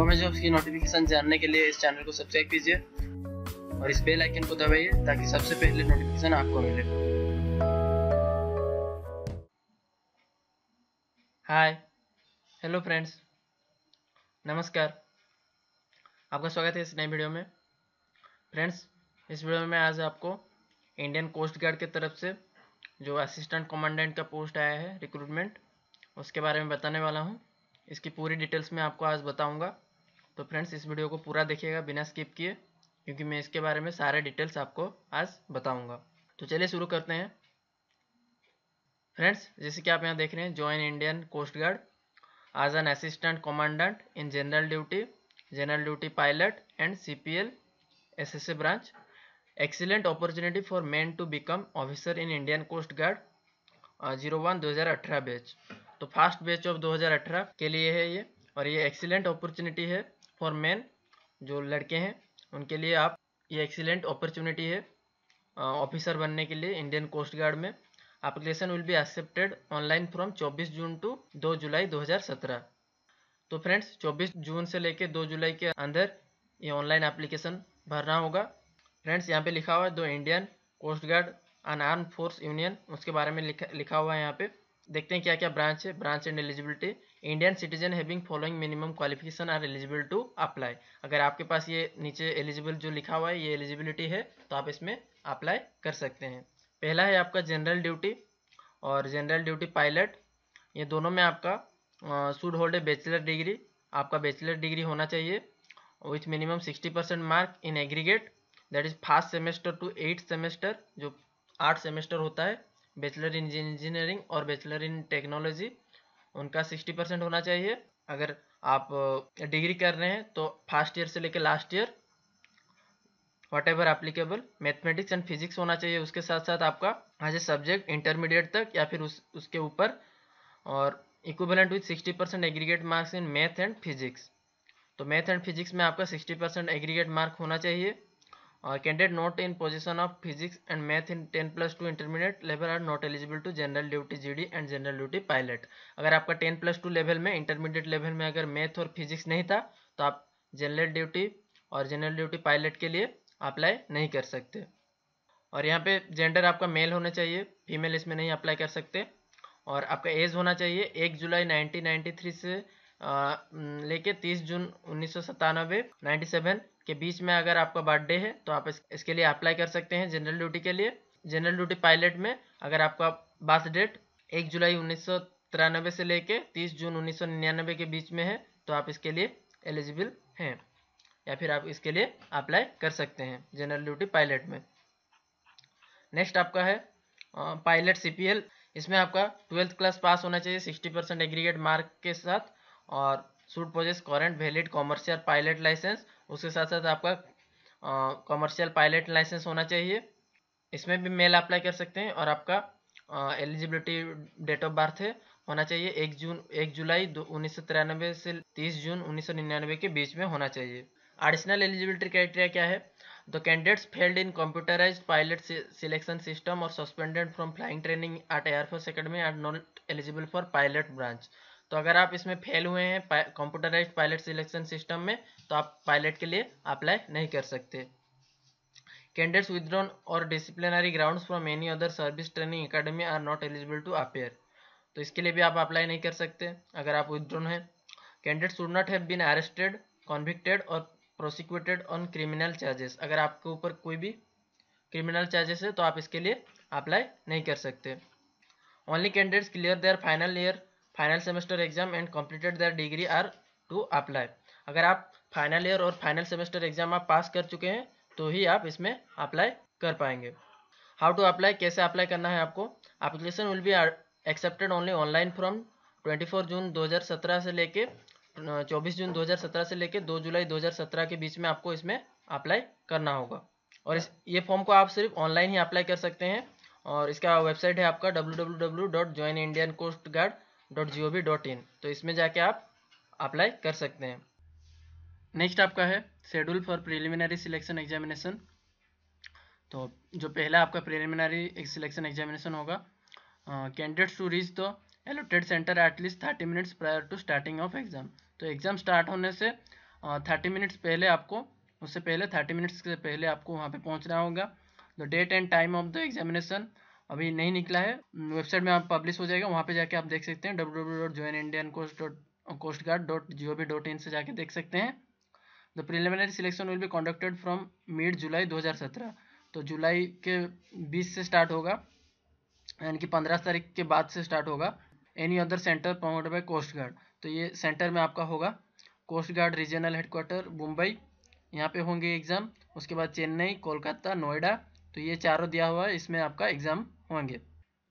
Government jobs की notification जानने के लिए इस चैनल को सब्सक्राइब कीजिए और इस बेल आइकन को दबाइए ताकि सबसे पहले नोटिफिकेशन आपको मिले। हाय, हेलो फ्रेंड्स, नमस्कार। आपका स्वागत है इस नई वीडियो में। फ्रेंड्स, इस वीडियो में आज आपको इंडियन कोस्ट गार्ड की तरफ से जो असिस्टेंट कमांडेंट का पोस्ट आया है रिक्रूटमेंट, उसके बारे में बताने वाला हूँ। इसकी पूरी डिटेल्स मैं आपको आज बताऊँगा। तो फ्रेंड्स, इस वीडियो को पूरा देखिएगा बिना स्किप किए, क्योंकि मैं इसके बारे में सारे डिटेल्स आपको आज बताऊँगा। तो चलिए शुरू करते हैं। फ्रेंड्स, जैसे कि आप यहाँ देख रहे हैं, join Indian coast guard as an assistant commandant in general duty pilot and CPL SSA branch. Excellent opportunity for men to become officer in Indian Coast Guard 01-2018 batch. तो फर्स्ट बैच ऑफ 2018 के लिए है ये, और ये excellent opportunity है for main, जो लड़के हैं उनके लिए आप ये एक्सीलेंट अपॉर्चुनिटी है ऑफिसर बनने के लिए इंडियन कोस्ट गार्ड में। Application will be accepted online from 24 June to 2 July 2017। तो फ्रेंड्स, 24 जून से लेकर 2 जुलाई के अंदर ये ऑनलाइन एप्लीकेशन भरना होगा। फ्रेंड्स, यहाँ पे लिखा हुआ है the Indian coast guard an arm force union, उसके बारे में लिखा हुआ है यहाँ पे। देखते हैं क्या क्या ब्रांच है। Branch and eligibility, Indian citizen having following minimum qualification are eligible to apply. अगर आपके पास ये नीचे एलिजिबल जो लिखा हुआ है ये एलिजिबिलिटी है तो आप इसमें अप्लाई कर सकते हैं। पहला है आपका जनरल ड्यूटी और जनरल ड्यूटी पायलट। ये दोनों में आपका should hold a bachelor degree, आपका बैचलर डिग्री होना चाहिए with minimum 60% mark in aggregate, that is first semester two 8th semester, जो 8 सेमेस्टर होता है। बैचलर इन इंजीनियरिंग और बैचलर इन टेक्नोलॉजी, उनका 60% होना चाहिए। अगर आप डिग्री कर रहे हैं तो फर्स्ट ईयर से लेकर last year what ever applicable. Mathematics and physics होना चाहिए उसके साथ साथ आपका एज ए सब्जेक्ट इंटरमीडिएट तक या फिर उसके ऊपर, और equivalent with 60% aggregate marks in math and physics. तो मैथ एंड फिजिक्स में आपका 60% एग्रीगेट मार्क होना चाहिए। और candidate not in position of physics and math in 10+2 intermediate level are not eligible to general duty GD and general duty pilot. अगर आपका 10+2 level में, intermediate level में अगर मैथ और फिजिक्स नहीं था तो आप जनरल ड्यूटी और जनरल ड्यूटी पायलट के लिए अप्लाई नहीं कर सकते। और यहाँ पे जेंडर आपका मेल होना चाहिए, फीमेल इसमें नहीं अप्लाई कर सकते। और आपका एज होना चाहिए 1 जुलाई 1993 से लेके 30 जून 1997 के बीच में। अगर आपका बर्थडे है तो आप इसके लिए अप्लाई कर सकते हैं जनरल ड्यूटी के लिए। जनरल ड्यूटी पायलट में अगर आपका बर्थ डेट 1 जुलाई 1993 से लेके 30 जून 1999 के बीच में है तो आप इसके लिए एलिजिबल हैं, या फिर आप इसके लिए अप्लाई कर सकते हैं जनरल ड्यूटी पायलट में। नेक्स्ट आपका है पायलट CPL। इसमें आपका 12th क्लास पास होना चाहिए 60% एग्रीगेट मार्क के साथ, और should possess current valid commercial pilot licence. उसके साथ साथ आपका कॉमर्शियल पायलट लाइसेंस होना चाहिए। इसमें भी मेल अप्लाई कर सकते हैं। और आपका एलिजिबिलिटी डेट ऑफ बर्थ है होना चाहिए 1 जुलाई 1993 से 30 जून 1999 के बीच में होना चाहिए। एडिशनल एलिजिबिलिटी क्राइटेरिया क्या है? The candidates failed in computerized pilot selection system or suspended from flying training at Air Force Academy are not eligible for pilot branch। तो अगर आप इसमें फेल हुए हैं कंप्यूटराइज्ड पायलट सिलेक्शन सिस्टम में तो आप पायलट के लिए अप्लाई नहीं कर सकते। Candidates withdrawn or disciplinary grounds from any other service training academy are not eligible to appear। तो इसके लिए भी आप अप्लाई नहीं कर सकते अगर आप withdrawn हैं। Candidates should not have been arrested, convicted और प्रोसिक्यूटेड ऑन क्रिमिनल चार्जेस। अगर आपके ऊपर कोई भी क्रिमिनल चार्जेस है तो आप इसके लिए अप्लाई नहीं कर सकते। Only candidates clear their final semester exam and completed their degree are to apply. अगर आप फाइनल ईयर और फाइनल सेमेस्टर एग्जाम आप पास कर चुके हैं तो ही आप इसमें अप्लाई कर पाएंगे। हाउ टू अप्लाई, कैसे अप्लाई करना है आपको? Application will be accepted only online from 24 जून 2017 से लेके 24 जून 2017 से लेकर 2 जुलाई 2017 के बीच में आपको इसमें अप्लाई करना होगा। और ये फॉर्म को आप सिर्फ ऑनलाइन ही अप्लाई कर सकते हैं। और इसका वेबसाइट है आपका www.joinindiancoastguard.gov.in। तो इसमें जाके आप अप्लाई कर सकते हैं। नेक्स्ट आपका है schedule for preliminary selection examination. तो जो पहला आपका प्रिलिमिनरी सिलेक्शन एग्जामिनेशन होगा, candidates to reach the allotted centre at least 30 minutes prior to starting of exam. तो एग्ज़ाम स्टार्ट होने से 30 मिनट्स पहले आपको, उससे पहले 30 मिनट्स से पहले आपको वहाँ पे पहुँचना होगा। The date and time of the examination अभी नहीं निकला है, वेबसाइट में आप पब्लिश हो जाएगा, वहाँ पे जाके आप देख सकते हैं www.joinindiancoast.gov.in से जाके देख सकते हैं। The preliminary selection will be conducted from mid July 2017, तो जुलाई के 20 से स्टार्ट होगा, यानी कि 15 तारीख के बाद से स्टार्ट होगा। Any other centre promoted by coast guard, तो ये सेंटर में आपका होगा coast guard regional headquarter Mumbai, यहाँ पे होंगे एग्ज़ाम। उसके बाद चेन्नई, कोलकाता, नोएडा, तो ये चारों दिया हुआ है, इसमें आपका एग्ज़ाम होंगे।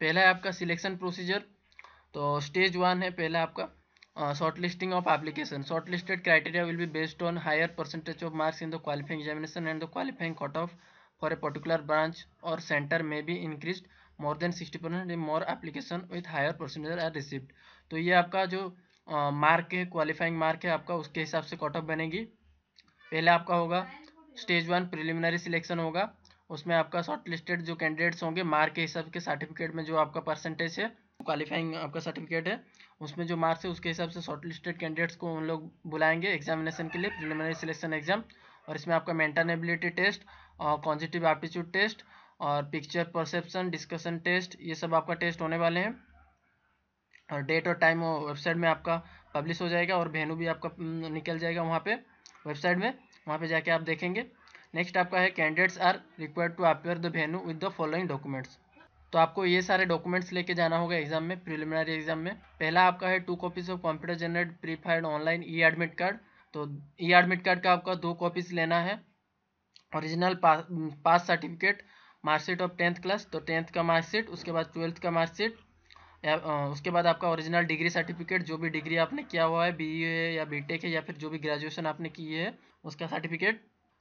पहला है आपका सिलेक्शन प्रोसीजर, तो स्टेज 1 है पहला आपका short listing of application. Short listed criteria will be based on higher percentage of marks in the qualifying examination and the qualifying cut off for a particular branch और centre में be increase more than 60% more application with higher percentage are received. तो ये आपका जो mark है, qualifying mark है आपका, उसके हिसाब से कट ऑफ बनेगी। पहले आपका होगा स्टेज 1 प्रिलिमिनरी सिलेक्शन होगा, उसमें आपका शॉर्ट लिस्टेड जो कैंडिडेट्स होंगे मार्क के हिसाब के सर्टिफिकेट में जो आपका परसेंटेज है, क्वालिफाइंग आपका सर्टिफिकेट है, उसमें जो मार्क्स है उसके हिसाब से शॉर्ट लिस्टेड कैंडिडेट्स को उन लोग बुलाएंगे एग्जामिनेशन के लिए, प्रिलिमिनरी सिलेक्शन एग्जाम। और इसमें आपका मेंटल एबिलिटी टेस्ट और कॉग्निटिव एप्टीट्यूड टेस्ट और पिक्चर परसेप्शन, डिस्कशन टेस्ट, ये सब आपका टेस्ट होने वाले हैं। और डेट और टाइम वेबसाइट में आपका पब्लिश हो जाएगा और वेन्यू भी आपका निकल जाएगा वहाँ पे वेबसाइट में, वहाँ पे जाके आप देखेंगे। नेक्स्ट आपका है candidates are required to appear the venue with the following documents, तो आपको ये सारे डॉक्यूमेंट्स लेके जाना होगा एग्जाम में, प्रिलिमिनरी एग्जाम में। पहला आपका है 2 copies of computer generate prefilled online e admit card, तो ई एडमिट कार्ड का आपका 2 कॉपीज लेना है। Original pass certificate, marksheet of 10th class, तो 10th का मार्कशीट, उसके बाद 12th का मार्कशीट, उसके बाद आपका ओरिजिनल डिग्री सर्टिफिकेट, जो भी डिग्री आपने किया हुआ है, बीए या बीटेक है या फिर जो भी ग्रेजुएशन आपने की है उसका सर्टिफिकेट।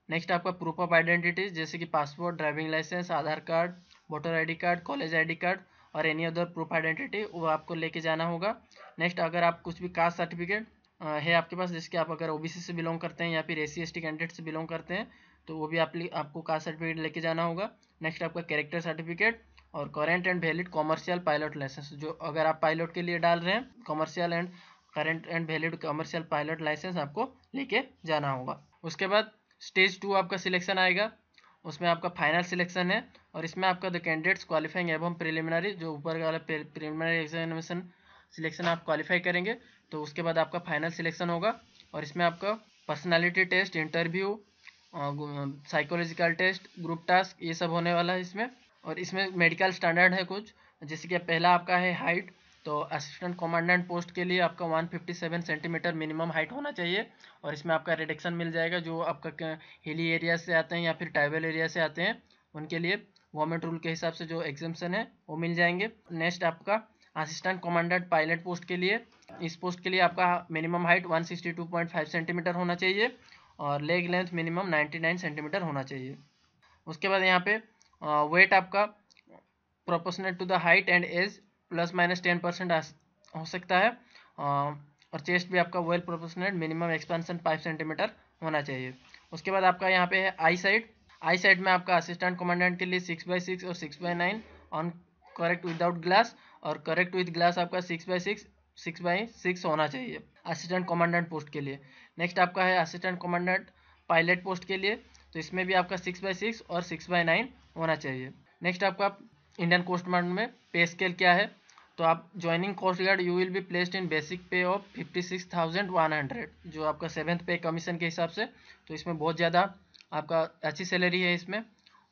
नेक्स्ट आपका प्रूफ ऑफ आइडेंटिटी, जैसे कि passport, driving licence, Aadhaar card, voter ID card, college ID card और एनी अदर प्रूफ आइडेंटिटी, वो आपको लेके जाना होगा। नेक्स्ट अगर आप कुछ भी कास्ट सर्टिफिकेट है आपके पास, जिसके आप अगर ओबीसी से बिलोंग करते हैं या फिर एससी एसटी कैंडिडेट से बिलोंग करते हैं, तो वो भी आपको कास्ट सर्टिफिकेट लेके जाना होगा। नेक्स्ट आपका कैरेक्टर सर्टिफिकेट और current and valid commercial pilot licence, जो अगर आप पायलट के लिए डाल रहे हैं, commercial and current and valid commercial pilot licence आपको लेके जाना होगा। उसके बाद स्टेज 2 आपका सिलेक्शन आएगा, उसमें आपका फाइनल सिलेक्शन है और इसमें आपका द कैंडिडेट्स क्वालिफाइंग एवं प्रिलिमिनरी, जो ऊपर वाला प्रिलिमिनरी एग्जामिनेशन सिलेक्शन आप क्वालिफाई करेंगे तो उसके बाद आपका फाइनल सिलेक्शन होगा। और इसमें आपका personality test, interview, psychological test, group task, ये सब होने वाला है इसमें। और इसमें मेडिकल स्टैंडर्ड है कुछ, जैसे कि पहला आपका है हाइट, तो असिस्टेंट कमांडेंट पोस्ट के लिए आपका 157 सेंटीमीटर मिनिमम हाइट होना चाहिए। और इसमें आपका रिडक्शन मिल जाएगा, जो आपका हिली एरिया से आते हैं या फिर ट्राइबल एरिया से आते हैं उनके लिए गवर्नमेंट रूल के हिसाब से जो एग्जाम्शन है वो मिल जाएंगे। नेक्स्ट आपका असिस्टेंट कमांडेंट पायलट पोस्ट के लिए, इस पोस्ट के लिए आपका मिनिमम हाइट 162.5 सेंटीमीटर होना चाहिए और लेग लेंथ मिनिमम 99 सेंटीमीटर होना चाहिए। उसके बाद यहाँ पे वेट आपका proportional to the height and age ±10% हो सकता है। और चेस्ट भी आपका well proportional, minimum expansion 5 centimetre होना चाहिए। उसके बाद आपका यहाँ पे है आई साइड में आपका असिस्टेंट कमांडेंट के लिए 6/6 और 6/9 ऑन करेक्ट विदाउट ग्लास, और करेक्ट विद ग्लास आपका 6/6 6/6 होना चाहिए असिस्टेंट कमांडेंट पोस्ट के लिए। नेक्स्ट आपका है असिस्टेंट कमांडेंट पायलट पोस्ट के लिए, तो इसमें भी आपका 6/6 और 6/9 होना चाहिए। नेक्स्ट आपका इंडियन कोस्ट गार्ड में पे स्केल क्या है, तो आप joining coast guard you will be placed in basic pay of 56,100, जो आपका 7th पे कमीशन के हिसाब से, तो इसमें बहुत ज़्यादा आपका अच्छी सैलरी है इसमें।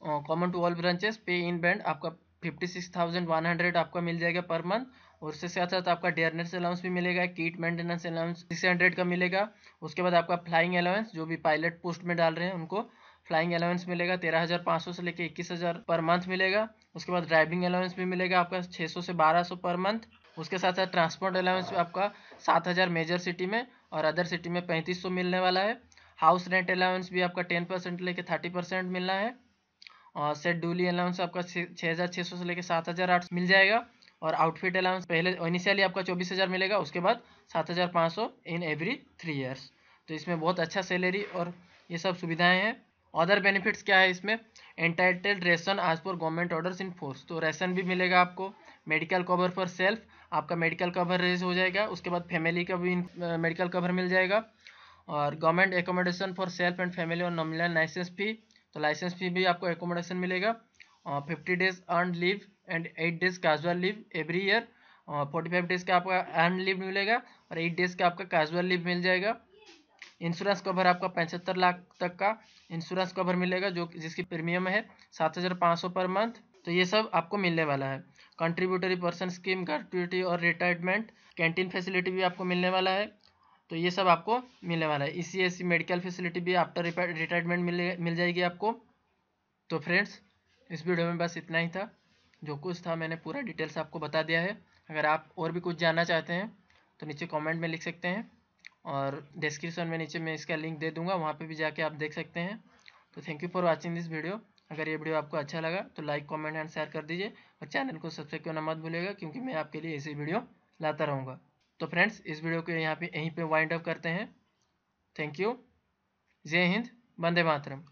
कॉमन टू ऑल ब्रांचेस पे इन बैंड आपका 56,100 आपका मिल जाएगा पर मंथ। और उसके साथ साथ आपका डेयरनेस अलाउंस भी मिलेगा, किट मेंटेनेंस अलाउंस 600 का मिलेगा। उसके बाद आपका फ्लाइंग अलाउंस, जो भी पायलट पोस्ट में डाल रहे हैं उनको फ्लाइंग अलाउंस मिलेगा 13,500 से लेकर 21,000 पर मंथ मिलेगा। उसके बाद ड्राइविंग अलाउंस भी मिलेगा आपका 600 से 1,200 पर मंथ। उसके साथ साथ ट्रांसपोर्ट अलाउंस आपका 7,000 मेजर सिटी में और अदर सिटी में 3,500 मिलने वाला है। हाउस रेंट अलाउंस भी आपका 10% लेके 30% मिलना है। और सेट ड्यूली अलाउंस आपका 6,600 से लेकर 7,800 मिल जाएगा। और आउटफिट अलाउंस पहले इनिशियली आपका 24,000 मिलेगा, उसके बाद 7,500 इन एवरी 3 ईयर्स। तो इसमें बहुत अच्छा सैलरी और ये सब सुविधाएं हैं। अदर बेनिफिट्स क्या है इसमें, एंटाइटल्ड रेशन आज पर गवर्नमेंट ऑर्डर्स इन फोर्स, तो रेशन भी मिलेगा आपको। मेडिकल कवर फॉर सेल्फ, आपका मेडिकल कवर रेज हो जाएगा। उसके बाद फैमिली का भी मेडिकल कवर मिल जाएगा। और government accommodation for self and family और नॉमिनल लाइसेंस फी, तो लाइसेंस फी भी आपको एकोमोडेशन मिलेगा। 50 days earn leave and 8 days casual leave every year. 45 days का आपका अर्न लीव मिलेगा और 8 डेज का आपका कैजुअल लीव मिल जाएगा। इंश्योरेंस कवर आपका 75 लाख तक का इंश्योरेंस कवर मिलेगा, जो जिसकी प्रीमियम है 7,500 पर मंथ। तो ये सब आपको मिलने वाला है। कंट्रीब्यूटरी पर्सन स्कीम, ग्रेट्युटी और रिटायरमेंट, कैंटीन फैसिलिटी भी आपको मिलने वाला है। तो ये सब आपको मिलने वाला है। ECS मेडिकल फैसिलिटी भी आफ्टर रिटायरमेंट मिल जाएगी आपको। तो फ्रेंड्स, इस वीडियो में बस इतना ही था। जो कुछ था मैंने पूरा डिटेल्स आपको बता दिया है। अगर आप और भी कुछ जानना चाहते हैं तो नीचे कमेंट में लिख सकते हैं, और डिस्क्रिप्शन में नीचे मैं इसका लिंक दे दूंगा, वहाँ पे भी जाके आप देख सकते हैं। तो thank you for watching this video. अगर ये वीडियो आपको अच्छा लगा तो लाइक, कमेंट एंड शेयर कर दीजिए, और चैनल को सब्सक्राइब करना मत भूलिएगा, क्योंकि मैं आपके लिए ऐसी वीडियो लाता रहूँगा। तो फ्रेंड्स, इस वीडियो को यहीं पे वाइंड अप करते हैं। Thank you. जय हिंद, वंदे मातरम।